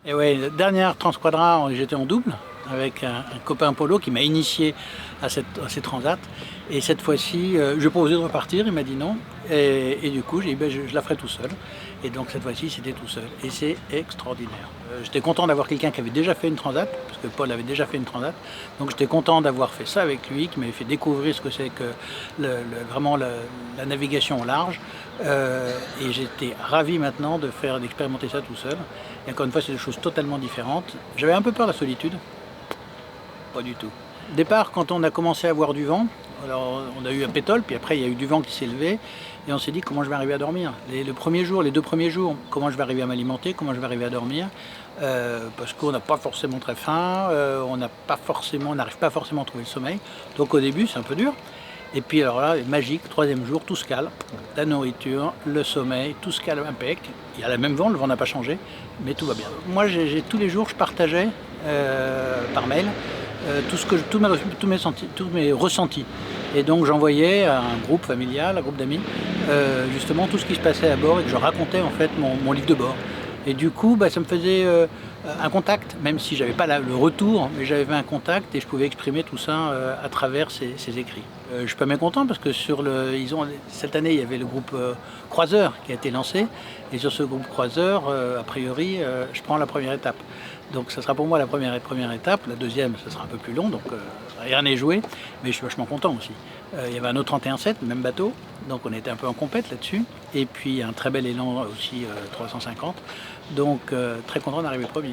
Et ouais, la dernière Transquadra, j'étais en double avec un copain Polo qui m'a initié à ces transats. Et cette fois-ci, je proposé de repartir, il m'a dit non. Et du coup, j'ai dit ben, je la ferai tout seul. Et donc cette fois-ci, c'était tout seul. Et c'est extraordinaire. J'étais content d'avoir quelqu'un qui avait déjà fait une transat, parce que Paul avait déjà fait une transat. Donc j'étais content d'avoir fait ça avec lui, qui m'avait fait découvrir ce que c'est que vraiment la navigation au large. Et j'étais ravi maintenant d'expérimenter ça tout seul. Et encore une fois, c'est des choses totalement différentes. J'avais un peu peur de la solitude. Pas du tout. Au départ, quand on a commencé à avoir du vent, alors on a eu un pétole, puis après il y a eu du vent qui s'est levé, et on s'est dit comment je vais arriver à dormir. Les 2 premiers jours, comment je vais arriver à m'alimenter, comment je vais arriver à dormir, parce qu'on n'a pas forcément très faim, on n'arrive pas forcément à trouver le sommeil. Donc au début c'est un peu dur. Et puis alors là, magique, 3e jour, tout se calme, la nourriture, le sommeil, tout se calme impec. Il y a le même vent, le vent n'a pas changé, mais tout va bien. Moi, tous les jours, je partageais par mail tous mes ressentis. Et donc j'envoyais à un groupe familial, un groupe d'amis, justement tout ce qui se passait à bord et que je racontais en fait mon livre de bord. Et du coup, ça me faisait un contact, même si j'avais pas le retour, mais j'avais un contact et je pouvais exprimer tout ça à travers ces écrits. Je suis pas mécontent parce que cette année, il y avait le groupe Croiseur qui a été lancé. Et sur ce groupe Croiseur, a priori, je prends la première étape. Donc ça sera pour moi la première étape. La deuxième, ça sera un peu plus long, donc rien n'est joué. Mais je suis vachement content aussi. Il y avait un autre 31-7, le même bateau, donc on était un peu en compète là-dessus. Et puis un très bel élan aussi 350. Donc très content d'arriver premier.